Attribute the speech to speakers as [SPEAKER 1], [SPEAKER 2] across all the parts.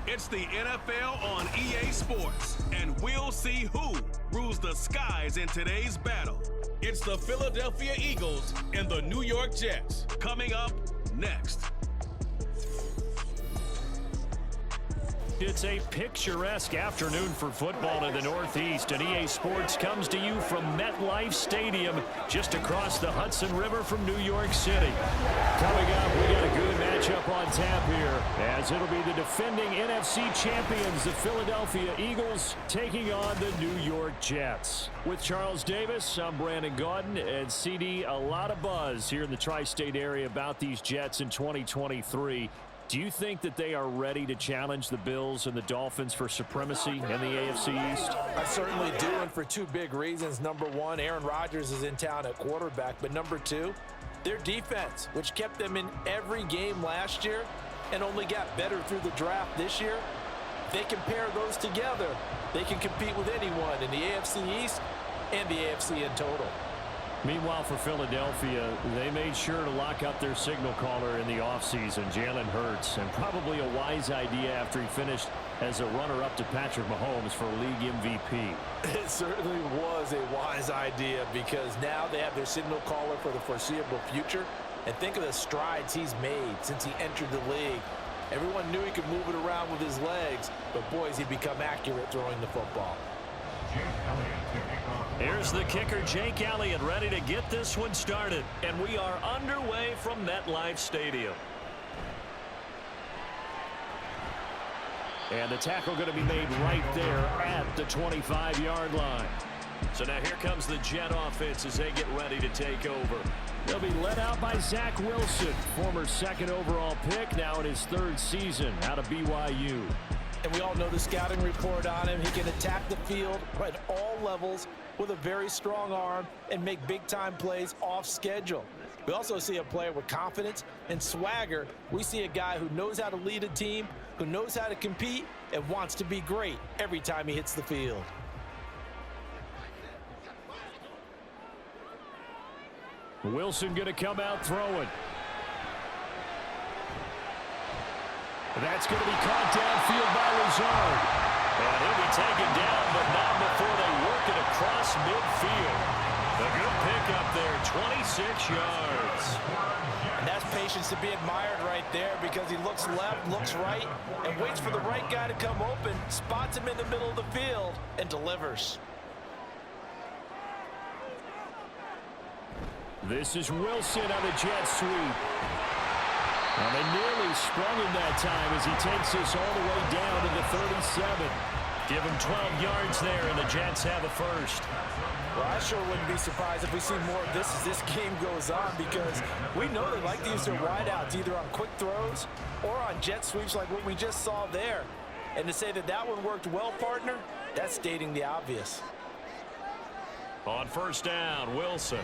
[SPEAKER 1] It's the NFL on EA Sports, and we'll see who rules the skies in today's battle. It's the Philadelphia Eagles and the New York Jets, coming up next.
[SPEAKER 2] It's a picturesque afternoon for football in the Northeast, and EA Sports comes to you from MetLife Stadium, just across the Hudson River from New York City. Coming up, we got a good matchup on tap here, as it'll be the defending NFC champions, the Philadelphia Eagles, taking on the New York Jets. With Charles Davis, I'm Brandon Gaudin, and CD, a lot of buzz here in the tri-state area about these Jets in 2023. Do you think that they are ready to challenge the Bills and the Dolphins for supremacy in the AFC East?
[SPEAKER 3] I certainly do, and for two big reasons. Number one, Aaron Rodgers is in town at quarterback, but number two, their defense, which kept them in every game last year and only got better through the draft this year. If they can pair those together, they can compete with anyone in the AFC East and the AFC in total.
[SPEAKER 2] Meanwhile, for Philadelphia, they made sure to lock up their signal caller in the offseason, Jalen Hurts, and probably a wise idea after he finished as a runner-up to Patrick Mahomes for league MVP.
[SPEAKER 3] It certainly was a wise idea, because now they have their signal caller for the foreseeable future. And think of the strides he's made since he entered the league. Everyone knew he could move it around with his legs, but boy, has he become accurate throwing the football.
[SPEAKER 2] Here's the kicker, Jake Elliott, ready to get this one started. And we are underway from MetLife Stadium. And the tackle going to be made right there at the 25-yard line. So now here comes the Jet offense as they get ready to take over. They'll be led out by Zach Wilson, former second overall pick, now in his third season out of BYU.
[SPEAKER 3] And we all know the scouting report on him. He can attack the field at all levels with a very strong arm and make big-time plays off schedule. We also see a player with confidence and swagger. We see a guy who knows how to lead a team, who knows how to compete, and wants to be great every time he hits the field.
[SPEAKER 2] Wilson going to come out throwing. That's going to be caught downfield by Lazard. And he'll be taken down, but not before they work it across midfield. A good pickup there, 26 yards.
[SPEAKER 3] And that's patience to be admired right there, because he looks left, looks right, and waits for the right guy to come open, spots him in the middle of the field, and delivers.
[SPEAKER 2] This is Wilson on the jet sweep. And they nearly sprung him that time as he takes this all the way down to the 37. Give him 12 yards there, and the Jets have a first.
[SPEAKER 3] Well, I sure wouldn't be surprised if we see more of this as this game goes on, because we know they like to use their wideouts either on quick throws or on jet sweeps like what we just saw there. And to say that that one worked well, partner, that's stating the obvious.
[SPEAKER 2] On first down, Wilson.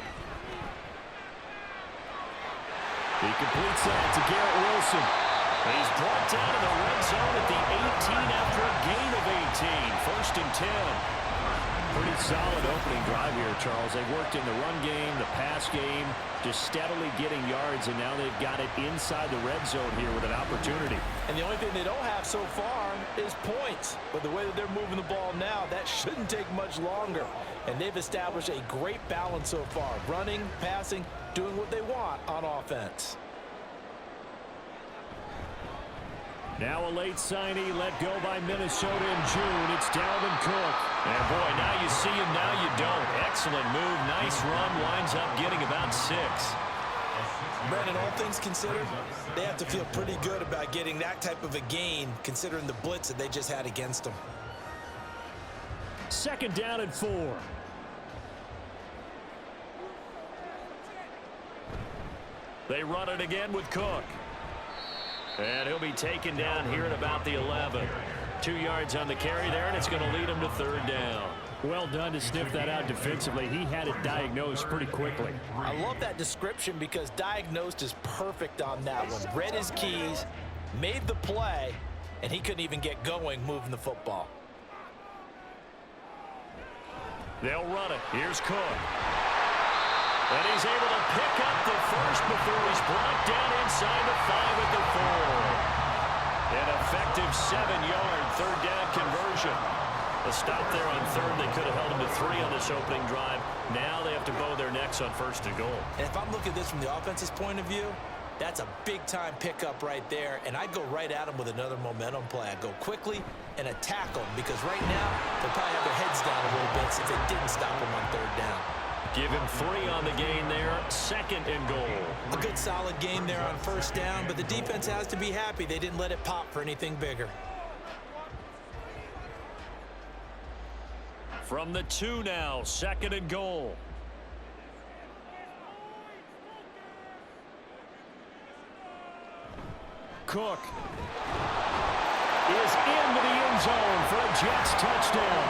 [SPEAKER 2] He completes that to Garrett Wilson. He's brought down in the red zone at the 18 after a gain of 18. First and 10. Pretty solid opening drive here, Charles. They worked in the run game, the pass game, just steadily getting yards, and now they've got it inside the red zone here with an opportunity.
[SPEAKER 3] And the only thing they don't have so far is points. But the way that they're moving the ball now, that shouldn't take much longer. And they've established a great balance so far. Running, passing, doing what they want on offense.
[SPEAKER 2] Now a late signee let go by Minnesota in June. It's Dalvin Cook. And boy, now you see him, now you don't. Excellent move, nice run, winds up getting about 6.
[SPEAKER 3] Brandon, all things considered, they have to feel pretty good about getting that type of a gain, considering the blitz that they just had against them.
[SPEAKER 2] Second down and 4. They run it again with Cook. And he'll be taken down here at about the 11. 2 yards on the carry there, and it's going to lead him to third down. Well done to sniff that out defensively. He had it diagnosed pretty quickly.
[SPEAKER 3] I love that description, because diagnosed is perfect on that one. Read his keys, made the play, and he couldn't even get going moving the football.
[SPEAKER 2] They'll run it. Here's Cook. And he's able to pick up the first before he's brought down inside the 5 at the 4. An effective 7-yard third down conversion. A stop there on third. They could have held them to 3 on this opening drive. Now they have to bow their necks on first and goal.
[SPEAKER 3] And if I'm looking at this from the offense's point of view, that's a big-time pickup right there, and I'd go right at them with another momentum play. I'd go quickly and attack them because right now they'll probably have their heads down a little bit since they didn't stop them on third down.
[SPEAKER 2] Give him 3 on the gain there. Second and goal.
[SPEAKER 3] A good solid game there on first down, but the defense has to be happy they didn't let it pop for anything bigger.
[SPEAKER 2] From the 2 now, second and goal. Cook is into the end zone for a Jets touchdown.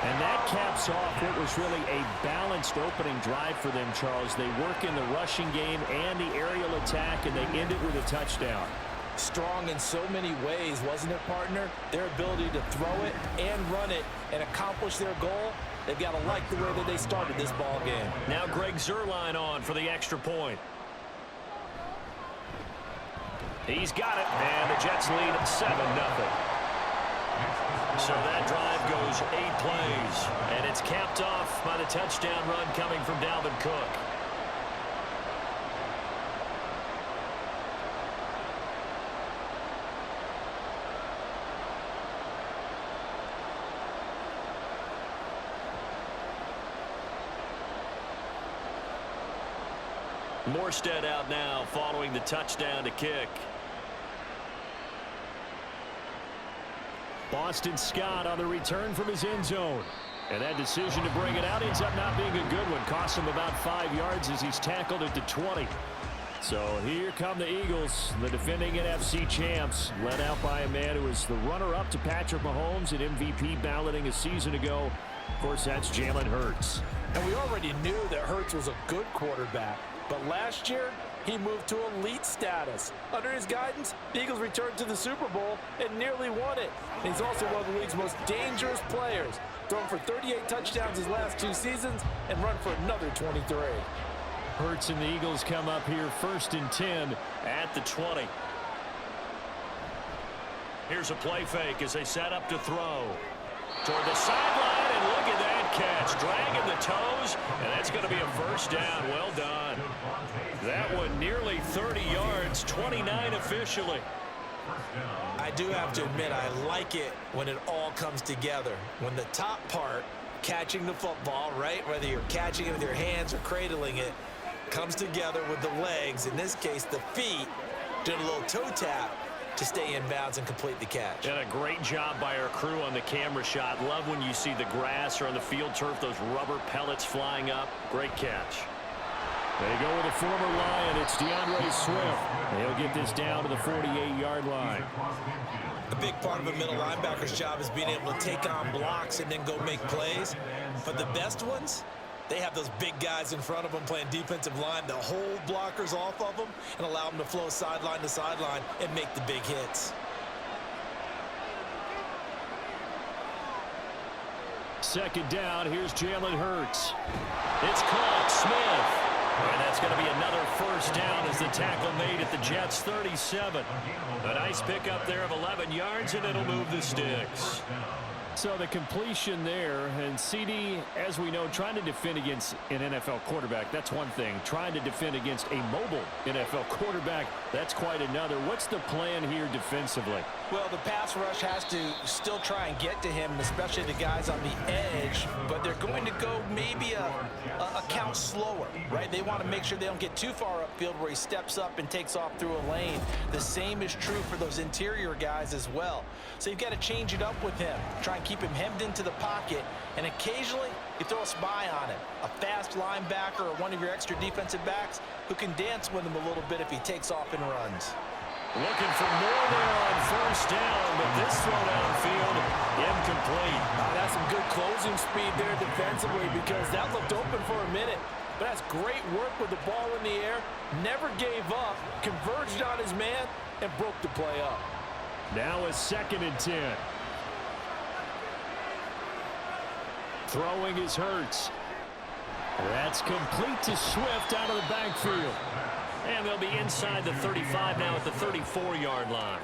[SPEAKER 2] And that caps off what was really a balanced opening drive for them, Charles. They work in the rushing game and the aerial attack, and they end it with a touchdown.
[SPEAKER 3] Strong in so many ways, wasn't it, partner? Their ability to throw it and run it and accomplish their goal, they've got to like the way that they started this ball game.
[SPEAKER 2] Now Greg Zuerlein on for the extra point. He's got it, and the Jets lead 7-0. So that drive goes 8 plays, and it's capped off by the touchdown run coming from Dalvin Cook. Morstead out now following the touchdown to kick. Boston Scott on the return from his end zone. And that decision to bring it out ends up not being a good one. Cost him about 5 yards as he's tackled at the 20. So here come the Eagles, the defending NFC champs, led out by a man who was the runner-up to Patrick Mahomes at MVP balloting a season ago. Of course, that's Jalen Hurts.
[SPEAKER 3] And we already knew that Hurts was a good quarterback. But last year, he moved to elite status. Under his guidance, the Eagles returned to the Super Bowl and nearly won it. And he's also one of the league's most dangerous players. Thrown for 38 touchdowns his last 2 seasons and run for another 23.
[SPEAKER 2] Hurts and the Eagles come up here 1st and 10 at the 20. Here's a play fake as they set up to throw. Toward the sideline, and look at that catch. Dragging the toes, and that's going to be a first down. Well done. That one nearly 30 yards, 29 officially.
[SPEAKER 3] I do have to admit, I like it when it all comes together. When the top part, catching the football, right, whether you're catching it with your hands or cradling it, comes together with the legs, in this case the feet, doing a little toe tap to stay in bounds and complete the catch.
[SPEAKER 2] And a great job by our crew on the camera shot. Love when you see the grass or on the field turf, those rubber pellets flying up. Great catch. They go with a former Lion. It's DeAndre Swift. He'll get this down to the 48-yard line.
[SPEAKER 3] A big part of a middle linebacker's job is being able to take on blocks and then go make plays. But the best ones, they have those big guys in front of them playing defensive line to hold blockers off of them and allow them to flow sideline to sideline and make the big hits.
[SPEAKER 2] Second down, here's Jalen Hurts. It's caught, Smith. And that's going to be another first down as the tackle made at the Jets' 37. A nice pickup there of 11 yards, and it'll move the sticks. So the completion there, and CD, as we know, trying to defend against an NFL quarterback, that's one thing. Trying to defend against a mobile NFL quarterback, that's quite another. What's the plan here defensively?
[SPEAKER 3] Well, the pass rush has to still try and get to him, especially the guys on the edge, but they're going to go maybe a count slower, right? They want to make sure they don't get too far upfield where he steps up and takes off through a lane. The same is true for those interior guys as well. So you've got to change it up with him. Try and keep him hemmed into the pocket, and occasionally you throw a spy on him, a fast linebacker or one of your extra defensive backs who can dance with him a little bit if he takes off and runs.
[SPEAKER 2] Looking for more there on first down, but this throw downfield incomplete.
[SPEAKER 3] That's some good closing speed there defensively because that looked open for a minute. But that's great work with the ball in the air. Never gave up, converged on his man, and broke the play up.
[SPEAKER 2] Now a 2nd and 10. Throwing is Hurts. That's complete to Swift out of the backfield. And they'll be inside the 35 now at the 34-yard line.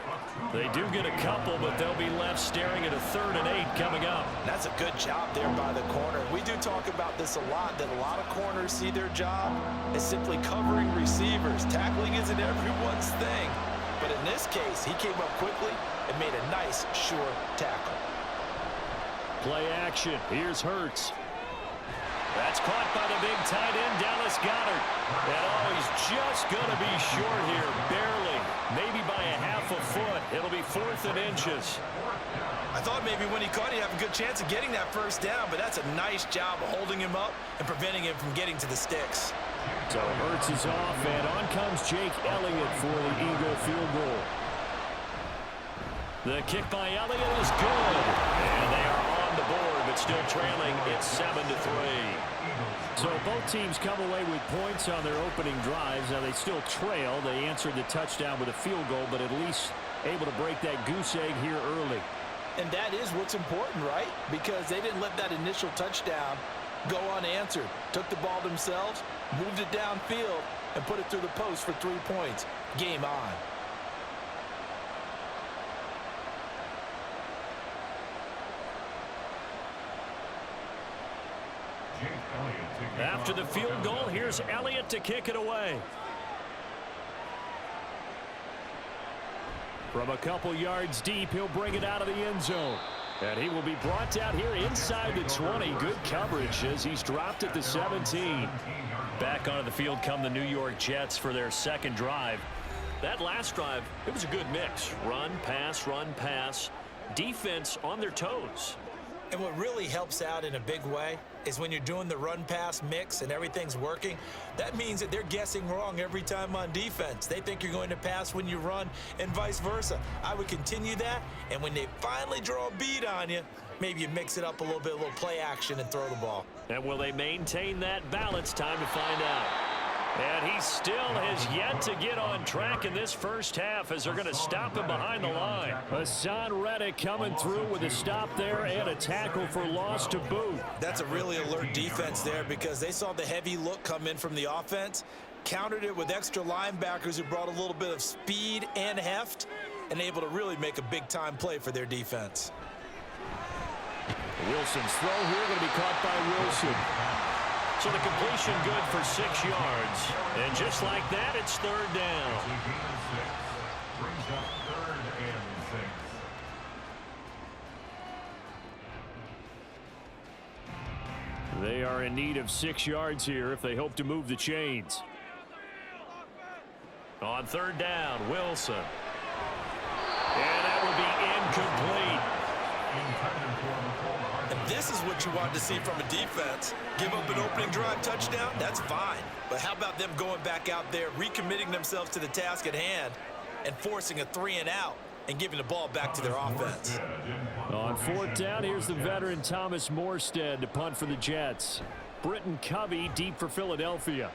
[SPEAKER 2] They do get a couple, but they'll be left staring at a 3rd and 8 coming up.
[SPEAKER 3] That's a good job there by the corner. We do talk about this a lot, that a lot of corners see their job as simply covering receivers. Tackling isn't everyone's thing. But in this case, he came up quickly and made a nice, sure tackle.
[SPEAKER 2] Play action. Here's Hurts. That's caught by the big tight end, Dallas Goedert. And he's just going to be short here, barely. Maybe by a half a foot. It'll be 4th and inches.
[SPEAKER 3] I thought maybe when he caught it, he'd have a good chance of getting that first down, but that's a nice job of holding him up and preventing him from getting to the sticks.
[SPEAKER 2] So Hurts is off, and on comes Jake Elliott for the Eagle field goal. The kick by Elliott is good. And they are on the board, but still trailing. It's 7-3. So both teams come away with points on their opening drives. Now they still trail. They answered the touchdown with a field goal, but at least able to break that goose egg here early.
[SPEAKER 3] And that is what's important, right? Because they didn't let that initial touchdown go unanswered. Took the ball themselves, moved it downfield, and put it through the post for 3 points. Game on.
[SPEAKER 2] After the field goal, here's Elliott to kick it away. From a couple yards deep, he'll bring it out of the end zone. And he will be brought down here inside the 20. Good coverage as he's dropped at the 17. Back onto the field come the New York Jets for their second drive. That last drive, it was a good mix. Run, pass, defense on their toes.
[SPEAKER 3] And what really helps out in a big way is when you're doing the run-pass mix and everything's working, that means that they're guessing wrong every time on defense. They think you're going to pass when you run and vice versa. I would continue that, and when they finally draw a bead on you, maybe you mix it up a little bit, a little play action and throw the ball. And will they maintain that balance? Time to find out. And he still has yet to get on track in this first half as they're going to stop him behind the line. Hassan Reddick coming through with a stop there and a tackle for loss to boot. That's a really alert defense there because they saw the heavy look come in from the offense, countered it with extra linebackers who brought a little bit of speed and heft, and able to really make a big-time play for their defense.
[SPEAKER 2] Wilson's throw here going to be caught by Wilson. So the completion good for 6 yards. And just like that, it's 3rd down. They are in need of 6 yards here if they hope to move the chains. On 3rd down, Wilson. And that will be incomplete.
[SPEAKER 3] And this is what you want to see from a defense. Give up an opening drive touchdown, that's fine. But how about them going back out there, recommitting themselves to the task at hand, and forcing a 3-and-out and giving the ball back to their offense.
[SPEAKER 2] On 4th down, here's the veteran Thomas Morstead to punt for the Jets. Britton Covey deep for Philadelphia.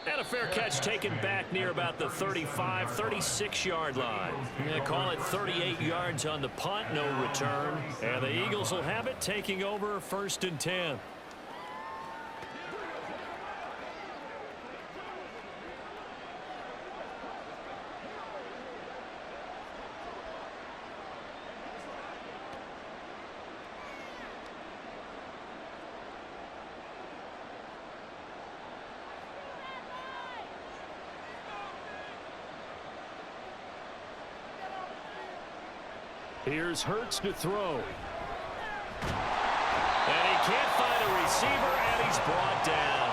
[SPEAKER 2] And a fair catch taken back near about the 35, 36-yard line. They call it 38 yards on the punt, no return. And the Eagles will have it, taking over 1st and 10. Here's Hurts to throw. And he can't find a receiver, and he's brought down.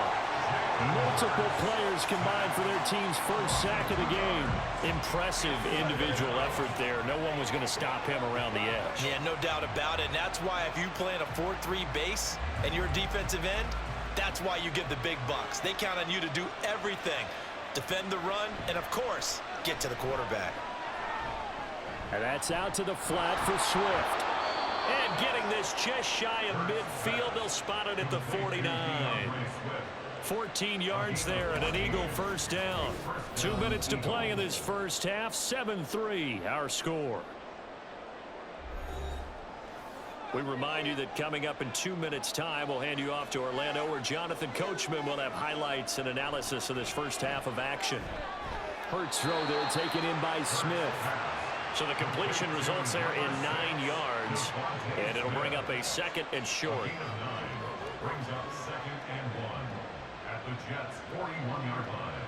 [SPEAKER 2] Multiple players combined for their team's first sack of the game. Impressive individual effort there. No one was going to stop him around the edge.
[SPEAKER 3] Yeah, no doubt about it. And that's why if you play in a 4-3 base and you're a defensive end, that's why you get the big bucks. They count on you to do everything. Defend the run, and of course, get to the quarterback.
[SPEAKER 2] And that's out to the flat for Swift. And getting this just shy of midfield, they'll spot it at the 49. 14 yards there and an Eagle first down. 2 minutes to play in this first half. 7-3 our score. We remind you that coming up in 2 minutes' time, we'll hand you off to Orlando, where Jonathan Coachman will have highlights and analysis of this first half of action. Hurts throw there, taken in by Smith. So the completion results there in 9 yards, and it'll bring up a 2nd and short.
[SPEAKER 4] Brings up 2nd and 1 at the Jets' 41-yard line.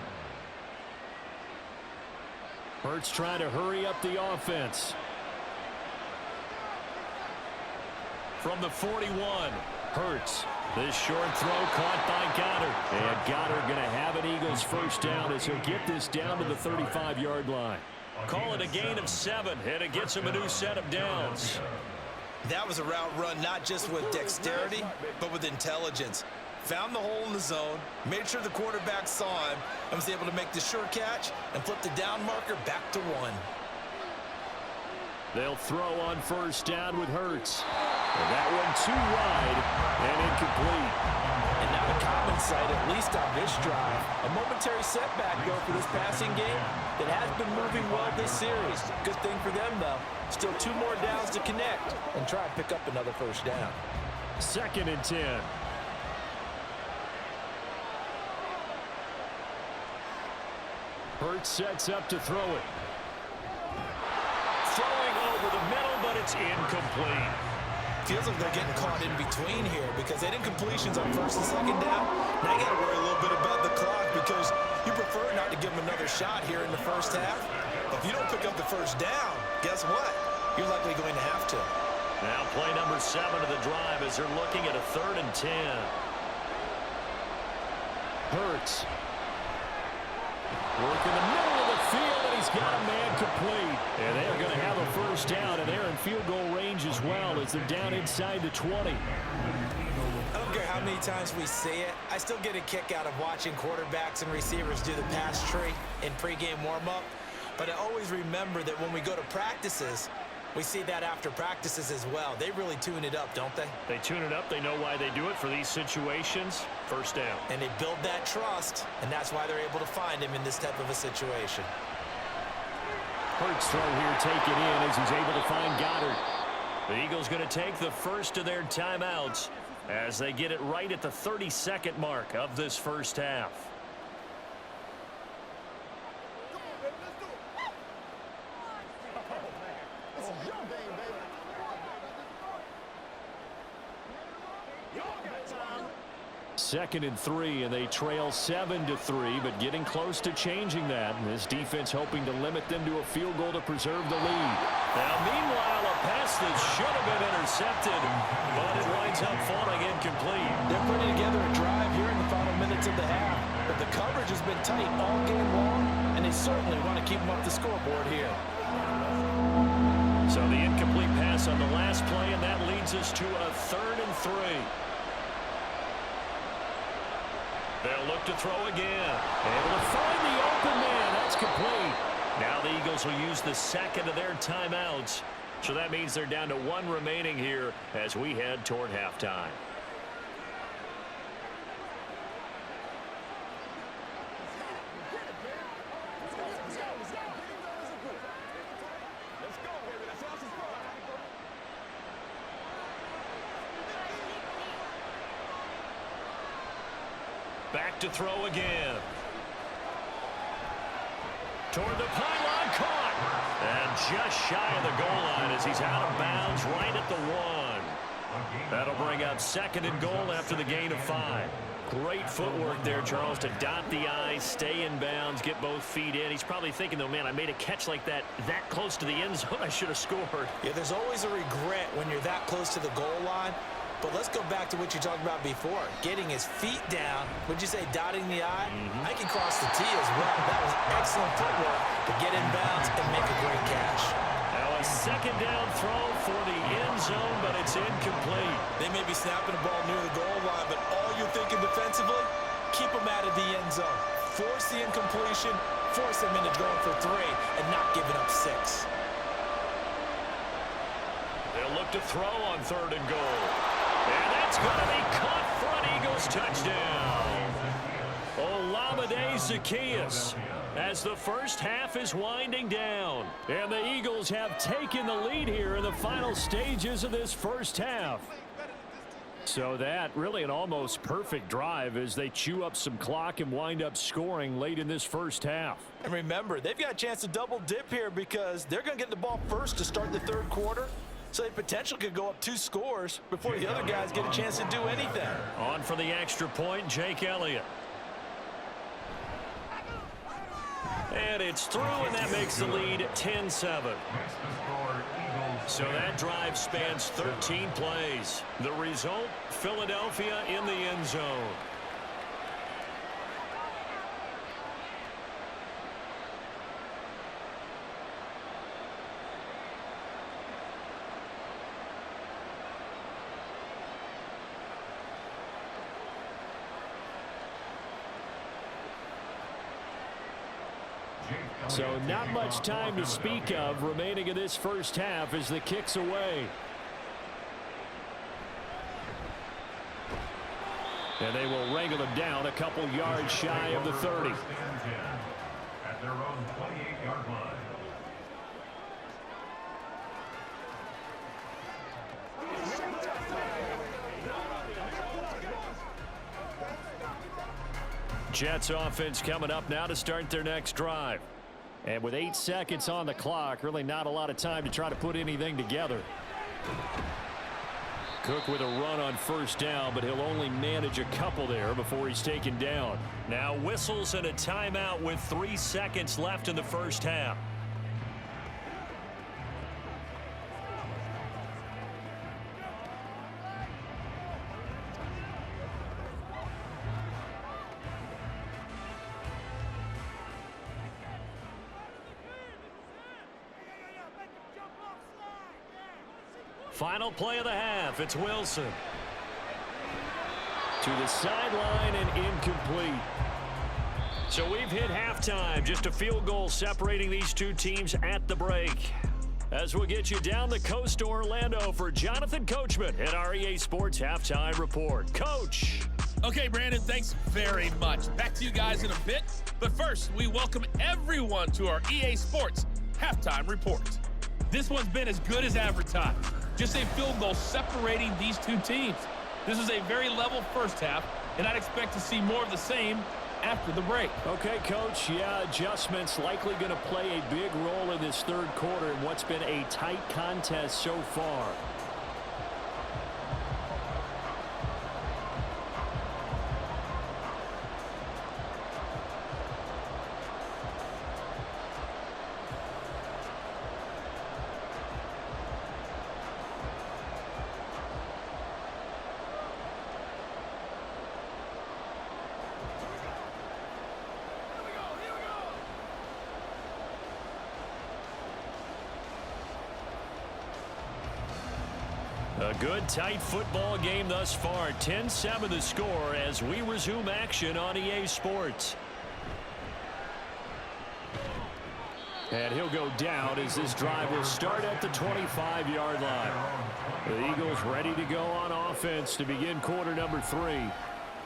[SPEAKER 2] Hurts trying to hurry up the offense. From the 41, Hurts. This short throw caught by Goddard. And Goddard going to have an Eagles first down as he'll get this down to the 35-yard line. Call it a gain of 7, and it gets him a new set of downs.
[SPEAKER 3] That was a route run not just with dexterity, but with intelligence. Found the hole in the zone, made sure the quarterback saw him, and was able to make the sure catch and flip the down marker back to 1.
[SPEAKER 2] They'll throw on first down with Hurts. And that one too wide and incomplete.
[SPEAKER 3] And not a common sight, at least on this drive. A momentary setback, though, for this passing game that has been moving well this series. Good thing for them, though. Still 2 more downs to connect and try and pick up another first down.
[SPEAKER 2] 2nd and 10. Hurts sets up to throw it. Throwing over the middle, but it's incomplete.
[SPEAKER 3] Feels like they're getting caught in between here because they did completions on 1st and 2nd down. Now you got to worry a little bit about the clock because you prefer not to give them another shot here in the first half. But if you don't pick up the first down, guess what? You're likely going to have to.
[SPEAKER 2] Now play number 7 of the drive as they're looking at a 3rd and 10. Hurts. Work in the middle of the field, and he's got a man complete. And they're going to have a first down, and they're in field goal range as well as they're down inside the 20.
[SPEAKER 3] I don't care how many times we see it. I still get a kick out of watching quarterbacks and receivers do the pass tree in pregame warm-up. But I always remember that when we go to practices, we see that after practices as well. They really tune it up, don't they?
[SPEAKER 2] They tune it up. They know why they do it for these situations. First down.
[SPEAKER 3] And they build that trust, and that's why they're able to find him in this type of a situation.
[SPEAKER 2] Hurts throw here taken in as he's able to find Goddard. The Eagles going to take the first of their timeouts as they get it right at the 32nd mark of this first half. Second and 3, and they trail 7-3, but getting close to changing that. And this defense hoping to limit them to a field goal to preserve the lead. Now, meanwhile, a pass that should have been intercepted, but it winds up falling incomplete.
[SPEAKER 3] They're putting together a drive here in the final minutes of the half, but the coverage has been tight all game long, and they certainly want to keep them up the scoreboard here.
[SPEAKER 2] So the incomplete pass on the last play, and that leads us to a 3rd and 3. They'll look to throw again. Able to find the open man. That's complete. Now the Eagles will use the 2nd of their timeouts. So that means they're down to 1 remaining here as we head toward halftime. Back to throw again. Toward the pylon, caught. And just shy of the goal line as he's out of bounds right at the 1. That'll bring up 2nd and goal after the gain of 5. Great footwork there, Charles, to dot the I, stay in bounds, get both feet in. He's probably thinking, though, man, I made a catch like that close to the end zone. I should have scored.
[SPEAKER 3] Yeah, there's always a regret when you're that close to the goal line. But let's go back to what you talked about before. Getting his feet down. Would you say dotting the I? I can cross the T as well. That was excellent footwork to get in bounds and make a great catch.
[SPEAKER 2] Now a 2nd down throw for the end zone, but it's incomplete.
[SPEAKER 3] They may be snapping the ball near the goal line, but all you're thinking defensively, keep them out of the end zone. Force the incompletion, force them into going for 3, and not giving up 6.
[SPEAKER 2] They'll look to throw on 3rd and goal. And that's going to be caught for an Eagles touchdown. Olamide Zaccheaus. as the first half is winding down. And the Eagles have taken the lead here in the final stages of this first half. So that really an almost perfect drive as they chew up some clock and wind up scoring late in this first half.
[SPEAKER 3] And remember, they've got a chance to double dip here because they're going to get the ball first to start the third quarter. So they potentially could go up 2 scores before the other guys get a chance to do anything.
[SPEAKER 2] On for the extra point, Jake Elliott. And it's through, and that makes the lead 10-7. So that drive spans 13 plays. The result, Philadelphia in the end zone. So not much time to speak of remaining in this first half as the kick's away. And they will wrangle him down a couple yards shy of the 30.
[SPEAKER 4] At their own 28-yard line.
[SPEAKER 2] Jets offense coming up now to start their next drive. And with 8 seconds on the clock, really not a lot of time to try to put anything together. Cook with a run on first down, but he'll only manage a couple there before he's taken down. Now whistles and a timeout with 3 seconds left in the first half. Final play of the half. It's Wilson. To the sideline and incomplete. So we've hit halftime. Just a field goal separating these two teams at the break. As we'll get you down the coast to Orlando for Jonathan Coachman at our EA Sports Halftime Report. Coach.
[SPEAKER 5] Okay, Brandon, thanks very much. Back to you guys in a bit. But first, we welcome everyone to our EA Sports Halftime Report. This one's been as good as advertised. Just a field goal separating these two teams. This is a very level first half, and I'd expect to see more of the same after the break.
[SPEAKER 2] Okay, Coach. Yeah, adjustments likely going to play a big role in this third quarter in what's been a tight contest so far. A good, tight football game thus far. 10-7 the score as we resume action on EA Sports. And he'll go down as this drive will start at the 25-yard line. The Eagles ready to go on offense to begin quarter number 3.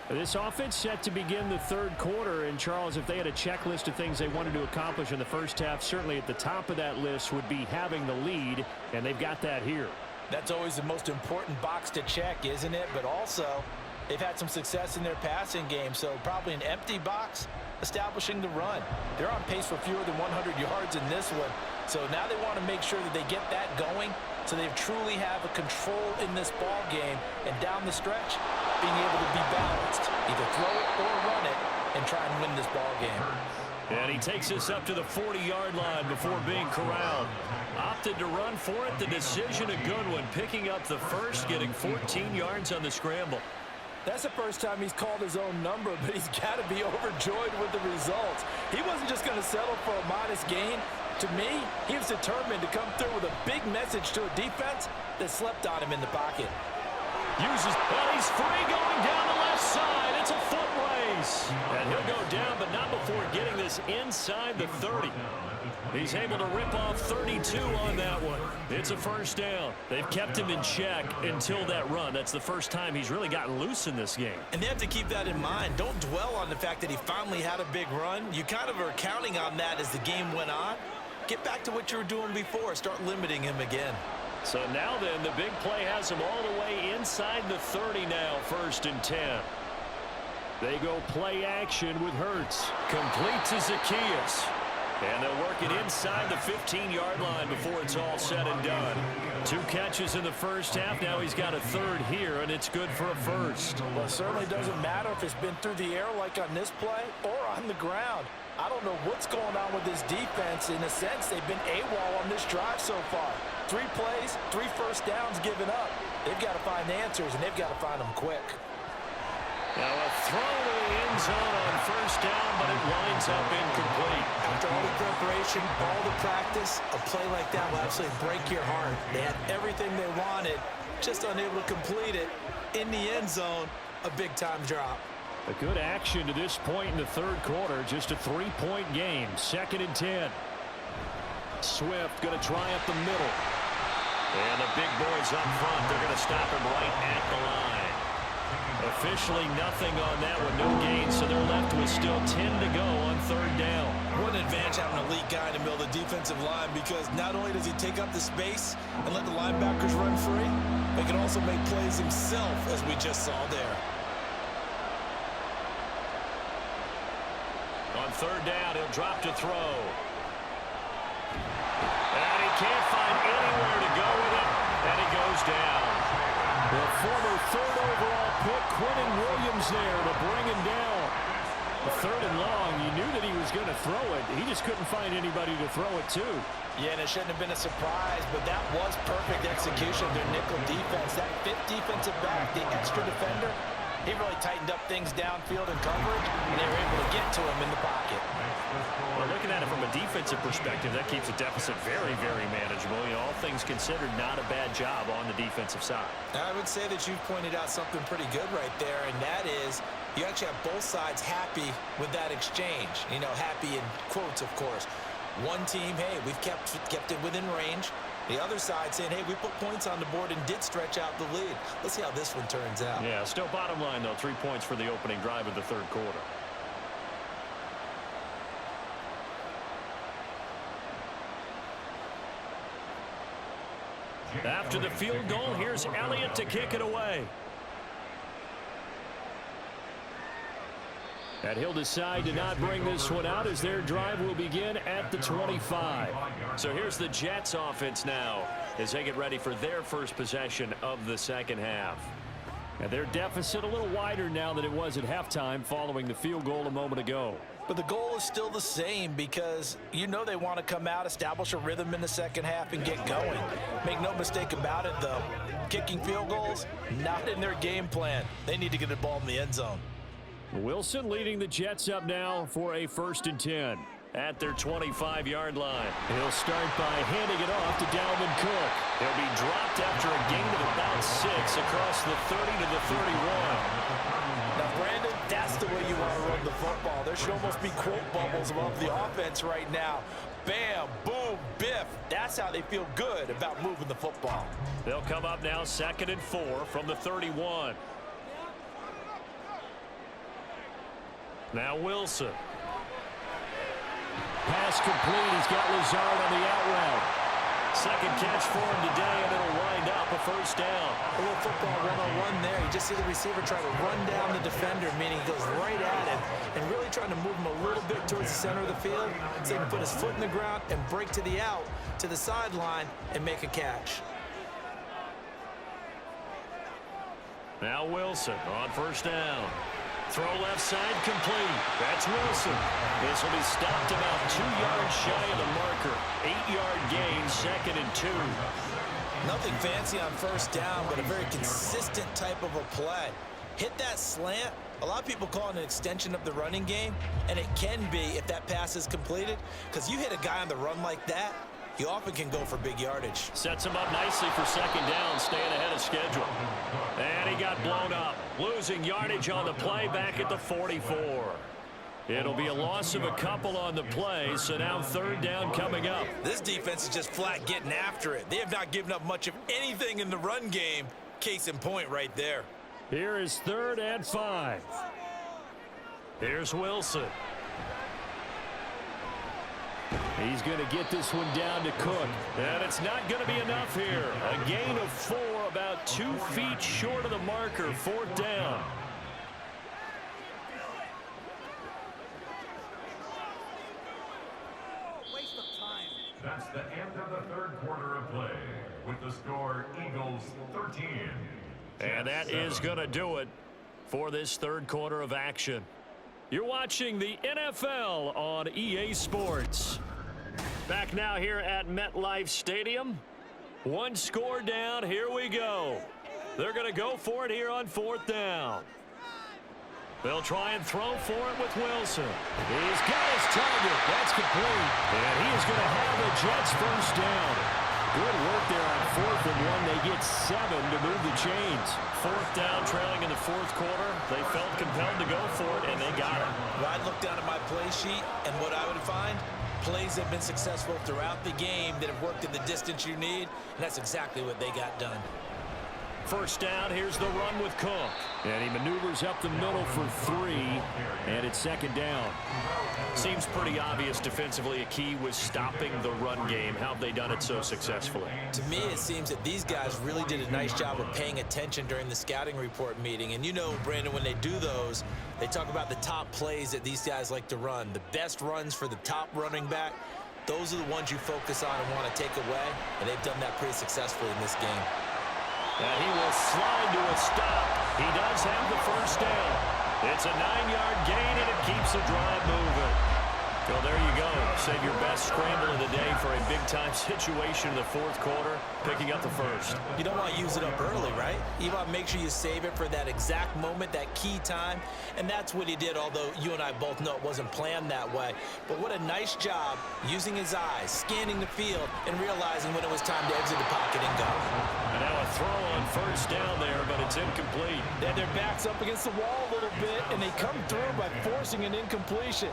[SPEAKER 2] This offense set to begin the third quarter. And, Charles, if they had a checklist of things they wanted to accomplish in the first half, certainly at the top of that list would be having the lead, and they've got that here.
[SPEAKER 3] That's always the most important box to check, isn't it? But also, they've had some success in their passing game, so probably an empty box establishing the run. They're on pace for fewer than 100 yards in this one, so now they want to make sure that they get that going so they truly have a control in this ball game, and down the stretch, being able to be balanced, either throw it or run it, and try and win this ball game.
[SPEAKER 2] And he takes us up to the 40-yard line before being corralled. Opted to run for it. The decision a good one. Picking up the first, getting 14 yards on the scramble.
[SPEAKER 3] That's the first time he's called his own number, but he's got to be overjoyed with the results. He wasn't just going to settle for a modest gain. To me, he was determined to come through with a big message to a defense that slept on him in the pocket.
[SPEAKER 2] Uses, well, he's free going down the left side. It's a foot race. series. And he'll go down, but not before getting this inside the 30. He's able to rip off 32 on that one. It's a first down. They've kept him in check until that run. That's the first time he's really gotten loose in this game.
[SPEAKER 3] And they have to keep that in mind. Don't dwell on the fact that he finally had a big run. You kind of are counting on that as the game went on. Get back to what you were doing before. Start limiting him again.
[SPEAKER 2] So now then, the big play has him all the way inside the 30 now, 1st and 10. They go play action with Hurts. Complete to Zacchaeus. And they'll work it inside the 15-yard line before it's all said and done. 2 catches in the first half. Now he's got a third here, and it's good for a first.
[SPEAKER 3] Well, it certainly doesn't matter if it's been through the air like on this play or on the ground. I don't know what's going on with this defense. In a sense, they've been AWOL on this drive so far. 3 plays, 3 first downs given up. They've got to find answers, and they've got to find them quick.
[SPEAKER 2] Now a throw to the end zone on first down, but it winds up incomplete.
[SPEAKER 3] After all the preparation, all the practice, a play like that will absolutely break your heart. They had everything they wanted, just unable to complete it. In the end zone, a big-time drop.
[SPEAKER 2] A good action to this point in the third quarter. Just a 3-point game. 2nd and 10. Swift going to try up the middle. And the big boys up front. They're going to stop him right at the line. Officially nothing on that one. No gain, so they're left with still 10 to go on 3rd down.
[SPEAKER 3] What an advantage having an elite guy in the middle of the defensive line, because not only does he take up the space and let the linebackers run free, but he can also make plays himself, as we just saw there.
[SPEAKER 2] On 3rd down, he'll drop to throw. And he can't find anywhere to go with it, and he goes down. The former 3rd overall pick, Quentin Williams, there to bring him down. The 3rd and long, you knew that he was going to throw it. He just couldn't find anybody to throw it to.
[SPEAKER 3] Yeah, and it shouldn't have been a surprise, but that was perfect execution of their nickel defense. That 5th defensive back, the extra defender, he really tightened up things downfield in coverage, and they were able to get to him in the pocket.
[SPEAKER 2] Well, looking at it from a defensive perspective, that keeps the deficit very, very manageable. You know, all things considered, not a bad job on the defensive side.
[SPEAKER 3] I would say that you've pointed out something pretty good right there, and that is you actually have both sides happy with that exchange. You know, happy in quotes, of course. One team, hey, we've kept it within range. The other side saying, hey, we put points on the board and did stretch out the lead. Let's see how this one turns out.
[SPEAKER 2] Yeah, still bottom line, though, 3 points for the opening drive of the 3rd quarter. After the field goal, here's Elliott to kick it away. And he'll decide to not bring this one out as their drive will begin at the 25. So here's the Jets offense now as they get ready for their first possession of the 2nd half. And their deficit a little wider now than it was at halftime following the field goal a moment ago.
[SPEAKER 3] But the goal is still the same, because you know they want to come out, establish a rhythm in the 2nd half, and get going. Make no mistake about it, though. Kicking field goals, not in their game plan. They need to get the ball in the end zone.
[SPEAKER 2] Wilson leading the Jets up now for a 1st and 10 at their 25-yard line. He'll start by handing it off to Dalvin Cook. He'll be dropped after a gain of about 6 across the 30 to the 31.
[SPEAKER 3] Now, Brandon, that's the way you want to run the football. There should almost be quote bubbles above the offense right now. Bam, boom, biff. That's how they feel good about moving the football.
[SPEAKER 2] They'll come up now 2nd and 4 from the 31. Now Wilson. Pass complete. He's got Lazard on the out route. 2nd catch for him today, and it'll wind up a 1st down.
[SPEAKER 3] A little football one-on-one there. You just see the receiver try to run down the defender, meaning he goes right at him, and really trying to move him a little bit towards the center of the field so he can put his foot in the ground and break to the out, to the sideline, and make a catch.
[SPEAKER 2] Now Wilson on 1st down. Throw left side complete. That's Wilson. This will be stopped about 2 yards shy of the marker. 8-yard gain, 2nd and 2.
[SPEAKER 3] Nothing fancy on 1st down, but a very consistent type of a play. Hit that slant. A lot of people call it an extension of the running game, and it can be if that pass is completed, because you hit a guy on the run like that, he often can go for big yardage.
[SPEAKER 2] Sets him up nicely for second down, staying ahead of schedule. And he got blown up, losing yardage on the play back at the 44. It'll be a loss of a couple on the play, so now third down coming up.
[SPEAKER 3] This defense is just flat getting after it. They have not given up much of anything in the run game. Case in point right there.
[SPEAKER 2] Here is 3rd and 5. Here's Wilson. He's going to get this one down to Cook. And it's not going to be enough here. A gain of 4, about 2 feet short of the marker, 4th down.
[SPEAKER 4] That's the end of the third quarter of play. With the score, Eagles 13.
[SPEAKER 2] And that is going to do it for this third quarter of action. You're watching the NFL on EA Sports. Back now here at MetLife Stadium. 1 score down. Here we go. They're going to go for it here on 4th down. They'll try and throw for it with Wilson. He's got his target. That's complete. And he is going to have the Jets first down. Good work there on 4th and 1. They get 7 to move the chains. 4th down, trailing in the 4th quarter. They felt compelled to go for it, and they got it.
[SPEAKER 3] Well, I'd look down at my play sheet, and what I would find, plays have been successful throughout the game that have worked in the distance you need, and that's exactly what they got done.
[SPEAKER 2] First down, here's the run with Cook. And he maneuvers up the middle for 3, and it's 2nd down. Seems pretty obvious defensively a key was stopping the run game. How have they done it so successfully?
[SPEAKER 3] To me, it seems that these guys really did a nice job of paying attention during the scouting report meeting. And you know, Brandon, when they do those, they talk about the top plays that these guys like to run. The best runs for the top running back, those are the ones you focus on and want to take away. And they've done that pretty successfully in this game.
[SPEAKER 2] And he will slide to a stop. He does have the first down. It's a 9-yard gain, and it keeps the drive moving. Well, there you go. Save your best scramble of the day for a big-time situation in the 4th quarter, picking up the first.
[SPEAKER 3] You don't want to use it up early, right? You want to make sure you save it for that exact moment, that key time, and that's what he did, although you and I both know it wasn't planned that way. But what a nice job using his eyes, scanning the field, and realizing when it was time to exit the pocket and go.
[SPEAKER 2] And now a throw on first down there, but it's incomplete.
[SPEAKER 3] They had their backs up against the wall a little bit, and they come through by forcing an incompletion.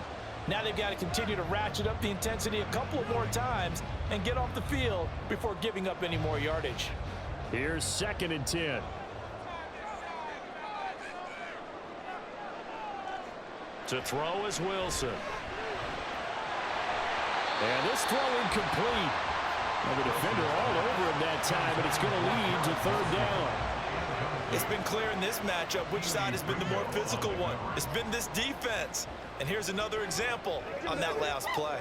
[SPEAKER 3] Now they've got to continue to ratchet up the intensity a couple of more times and get off the field before giving up any more yardage.
[SPEAKER 2] Here's 2nd and 10. To throw is Wilson. And this throw incomplete. And the defender all over him that time, and it's going to lead to 3rd down.
[SPEAKER 3] It's been clear in this matchup which side has been the more physical one. It's been this defense. And here's another example on that last play.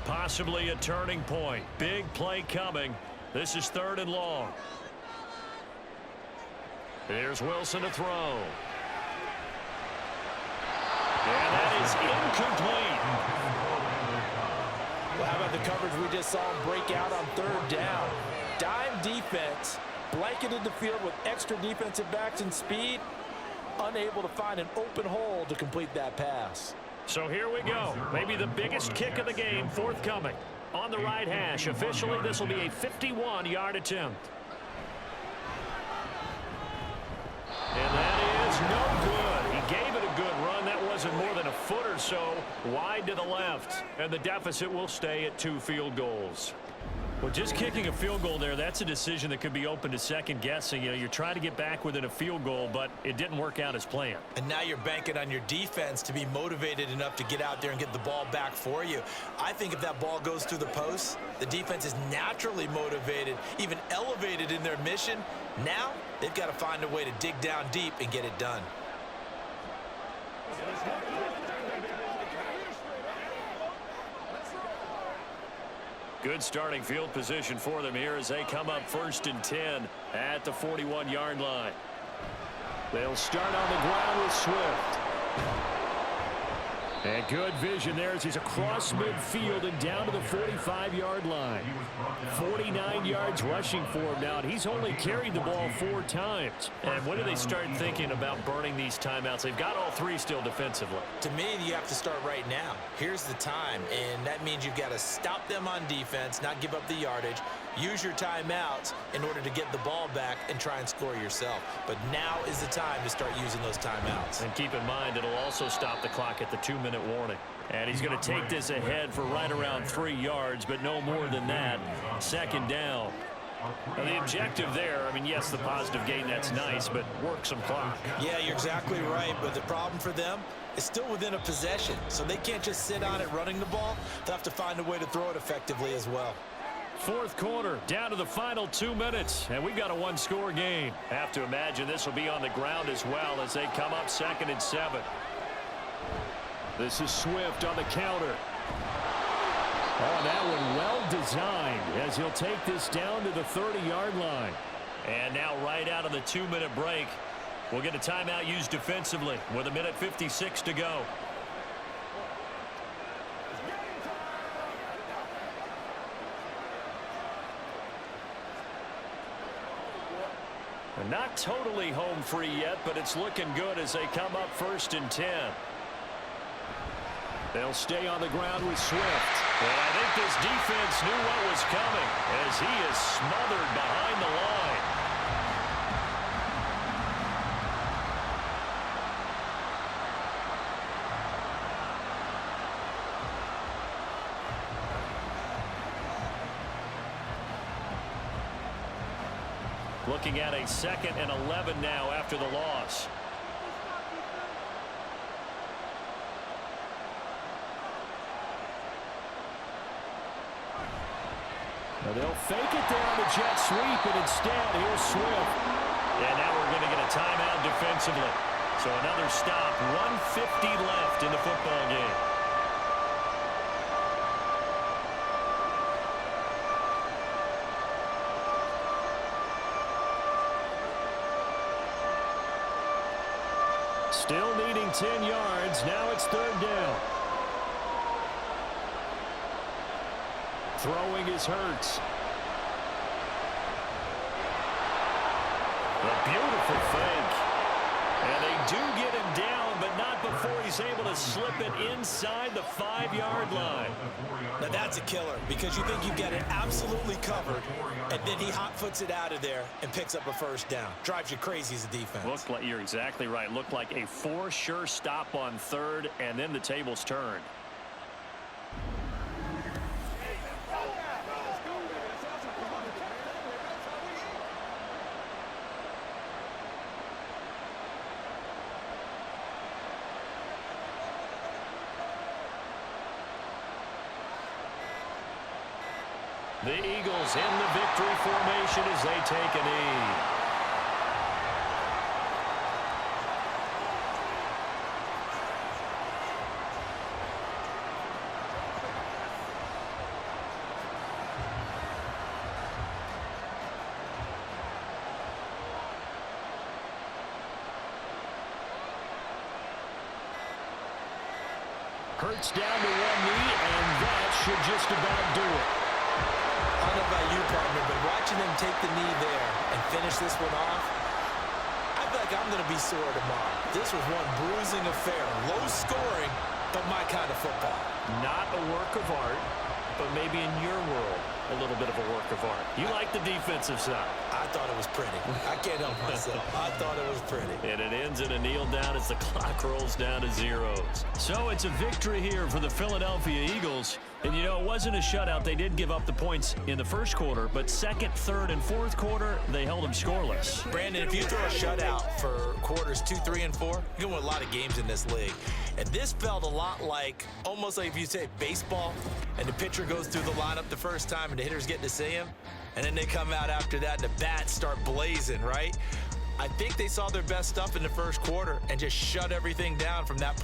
[SPEAKER 2] Possibly a turning point. Big play coming. This is 3rd and long. Here's Wilson to throw. And that is incomplete.
[SPEAKER 3] Well, how about the coverage we just saw him break out on 3rd down? Dime defense, blanketed the field with extra defensive backs and speed, unable to find an open hole to complete that pass.
[SPEAKER 2] So here we go. Maybe the biggest kick of the game forthcoming. On the right hash. Officially, this will be a 51-yard attempt. And that is no good. He gave it a good run. That wasn't more than a foot or so wide to the left. And the deficit will stay at 2 field goals. Well, just kicking a field goal there, that's a decision that could be open to second guessing. You know, you're trying to get back within a field goal, but it didn't work out as planned.
[SPEAKER 3] And now you're banking on your defense to be motivated enough to get out there and get the ball back for you. I think if that ball goes through the post, the defense is naturally motivated, even elevated in their mission. Now they've got to find a way to dig down deep and get it done.
[SPEAKER 2] Good starting field position for them here as they come up 1st and 10 at the 41-yard line. They'll start on the ground with Swift. And good vision there as he's across midfield and down to the 45-yard line. 49 yards rushing for him now, and he's only carried the ball 4 times.
[SPEAKER 6] And when do they start thinking about burning these timeouts? They've got all 3 still defensively.
[SPEAKER 3] To me, you have to start right now. Here's the time, and that means you've got to stop them on defense, not give up the yardage, use your timeouts in order to get the ball back and try and score yourself. But now is the time to start using those timeouts.
[SPEAKER 6] And keep in mind, it'll also stop the clock at the 2-minute warning.
[SPEAKER 2] And he's going to take this ahead for right around 3 yards, but no more than that. 2nd down. Now, the objective there, I mean, yes, the positive gain, that's nice, but work some clock.
[SPEAKER 3] Yeah, you're exactly right, but the problem for them is still within a possession, so they can't just sit on it running the ball. They'll have to find a way to throw it effectively as well.
[SPEAKER 2] 4th quarter, down to the final 2 minutes, and we've got a 1-score game.
[SPEAKER 6] Have to imagine this will be on the ground as well as they come up 2nd and 7.
[SPEAKER 2] This is Swift on the counter. Oh, that one well designed as he'll take this down to the 30-yard line.
[SPEAKER 6] And now right out of the 2-minute break, we'll get a timeout used defensively with 1:56 to go.
[SPEAKER 2] Not totally home free yet, but it's looking good as they come up 1st and 10. They'll stay on the ground with Swift.
[SPEAKER 6] And I think this defense knew what was coming as he is smothered behind the line. Looking at a 2nd and 11 now after the loss.
[SPEAKER 2] Now they'll fake it there on the jet sweep, and instead, here's Swift.
[SPEAKER 6] And now we're going to get a timeout defensively. So another stop, 1:50 left in the football game.
[SPEAKER 2] Still needing 10 yards. Now it's 3rd down. Throwing is Hurts.
[SPEAKER 6] A beautiful fake. And they do get him down, but not before he's able to slip it inside the 5-yard line.
[SPEAKER 3] Now that's a killer because you think you've got it absolutely covered, and then he hot-foots it out of there and picks up a 1st down. Drives you crazy as a defense.
[SPEAKER 6] Looked like, you're exactly right. Looked like a for sure stop on 3rd, and then the tables turned. The Eagles in the victory formation as they take a knee.
[SPEAKER 2] Hurts down to 1 knee, and that should just about do it.
[SPEAKER 3] I don't know about you, partner, but watching them take the knee there and finish this one off, I feel like I'm going to be sore tomorrow. This was one bruising affair. Low scoring, but my kind of football.
[SPEAKER 6] Not a work of art, but maybe in your world, a little bit of a work of art. You like the defensive side.
[SPEAKER 3] I thought it was pretty. I can't help myself. I thought it was pretty.
[SPEAKER 6] And it ends in a kneel down as the clock rolls down to zeros.
[SPEAKER 2] So it's a victory here for the Philadelphia Eagles. And, you know, it wasn't a shutout. They did give up the points in the 1st quarter, but 2nd, 3rd, and 4th quarter, they held them scoreless.
[SPEAKER 3] Brandon, if you throw a shutout for quarters 2, 3, and 4, you're going to win a lot of games in this league. And this felt a lot like, almost like if you say baseball, and the pitcher goes through the lineup the first time and the hitters get to see him, and then they come out after that and the bats start blazing, right? I think they saw their best stuff in the 1st quarter and just shut everything down from that point.